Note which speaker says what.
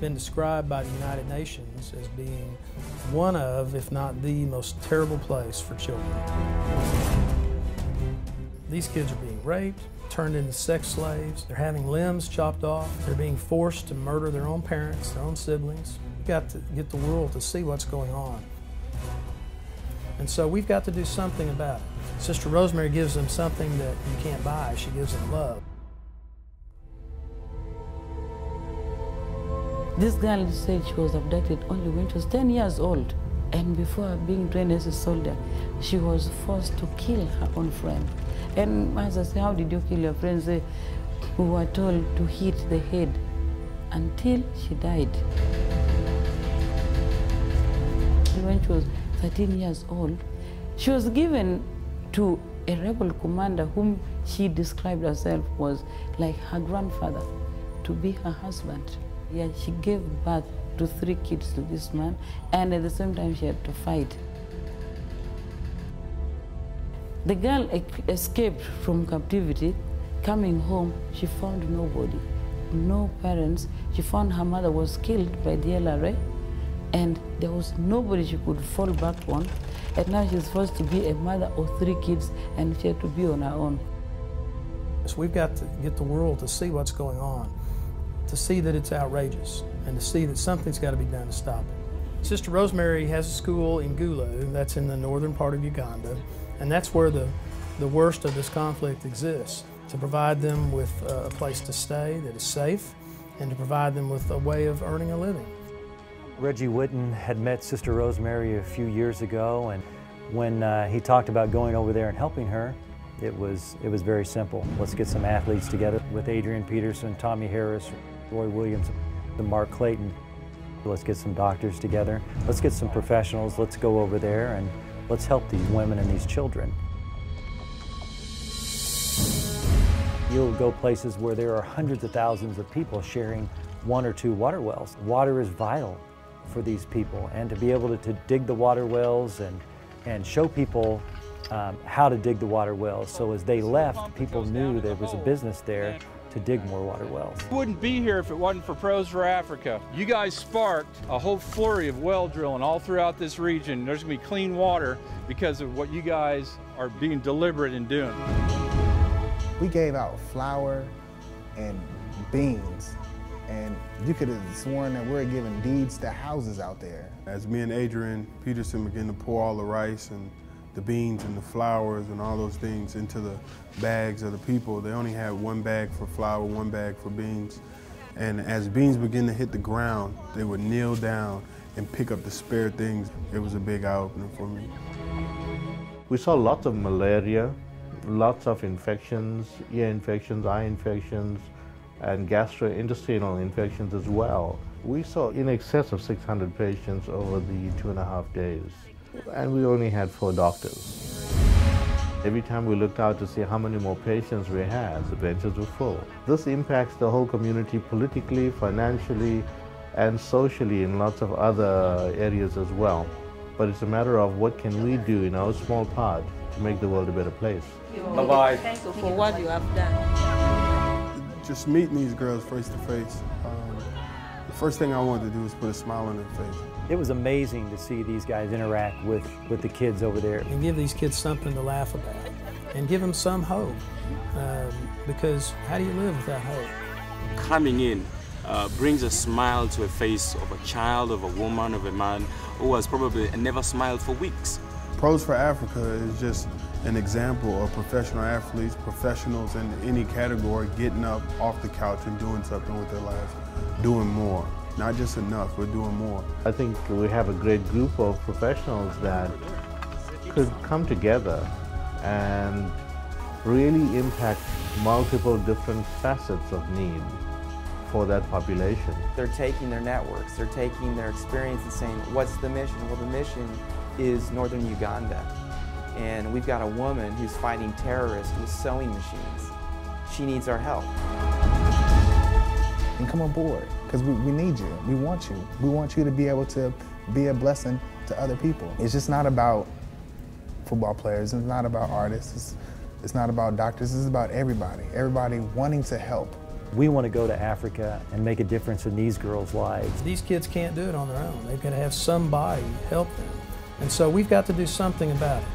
Speaker 1: been described by the United Nations as being one of, if not the most terrible place for children. These kids are being raped, turned into sex slaves, they're having limbs chopped off, they're being forced to murder their own parents, their own siblings. We've got to get the world to see what's going on. And so we've got to do something about it. Sister Rosemary gives them something that you can't buy. She gives them love.
Speaker 2: This girl said she was abducted only when she was 10 years old. And before being trained as a soldier, she was forced to kill her own friend. And as I say, how did you kill your friend? Say, we were told to hit the head until she died. When she was 13 years old, she was given to a rebel commander whom she described herself was like her grandfather, to be her husband. Yeah, she gave birth to 3 kids to this man, and at the same time she had to fight. The girl escaped from captivity. Coming home, she found nobody, no parents. She found her mother was killed by the LRA, and there was nobody she could fall back on. And now she's forced to be a mother of 3 kids, and she had to be on her own.
Speaker 1: So we've got to get the world to see what's going on, to see that it's outrageous, and to see that something's got to be done to stop it. Sister Rosemary has a school in Gulu, that's in the northern part of Uganda, and that's where the worst of this conflict exists, to provide them with a place to stay that is safe, and to provide them with a way of earning a living.
Speaker 3: Reggie Whitten had met Sister Rosemary a few years ago, and when he talked about going over there and helping her, it was very simple. Let's get some athletes together with Adrian Peterson, Tommy Harris, Roy Williams, and Mark Clayton. Let's get some doctors together. Let's get some professionals. Let's go over there and let's help these women and these children. You'll go places where there are hundreds of thousands of people sharing 1 or 2 water wells. Water is vital for these people, and to be able to dig the water wells and show people how to dig the water wells, so as they left, people knew there was a business there to dig more water wells.
Speaker 4: We wouldn't be here if it wasn't for Pros for Africa. You guys sparked a whole flurry of well drilling all throughout this region. There's going to be clean water because of what you guys are being deliberate in doing.
Speaker 5: We gave out flour and beans, and you could have sworn that we're giving deeds to houses out there.
Speaker 6: As me and Adrian Peterson began to pour all the rice and the beans and the flours and all those things into the bags of the people, they only had 1 bag for flour, 1 bag for beans. And as beans began to hit the ground, they would kneel down and pick up the spare things. It was a big eye-opener for me.
Speaker 7: We saw lots of malaria, lots of infections, ear infections, eye infections, and gastrointestinal infections as well. We saw in excess of 600 patients over the 2.5 days, and we only had 4 doctors. Every time we looked out to see how many more patients we had, the benches were full. This impacts the whole community politically, financially, and socially in lots of other areas as well. But it's a matter of what can we do in our small part to make the world a better place.
Speaker 4: Bye-bye.
Speaker 2: Thank you for what you have done.
Speaker 6: Just meeting these girls face to face, the first thing I wanted to do was put a smile on their face.
Speaker 3: It was amazing to see these guys interact with the kids over there.
Speaker 1: And give these kids something to laugh about, and give them some hope, because how do you live without hope?
Speaker 8: Coming in brings a smile to a face of a child, of a woman, of a man who has probably never smiled for weeks.
Speaker 6: Pros for Africa is just an example of professional athletes, professionals in any category getting up off the couch and doing something with their lives, doing more. Not just enough, we're doing more.
Speaker 7: I think we have a great group of professionals that could come together and really impact multiple different facets of need for that population.
Speaker 9: They're taking their networks, they're taking their experience and saying, what's the mission? Well, the mission is northern Uganda. And we've got a woman who's fighting terrorists with sewing machines. She needs our help.
Speaker 5: And come aboard, because we need you. We want you. We want you to be able to be a blessing to other people. It's just not about football players. It's not about artists. It's not about doctors. It's about everybody. Everybody wanting to help
Speaker 3: We want to go to Africa and make a difference in these girls' lives.
Speaker 1: These kids can't do it on their own. They've got to have somebody help them. And so we've got to do something about it.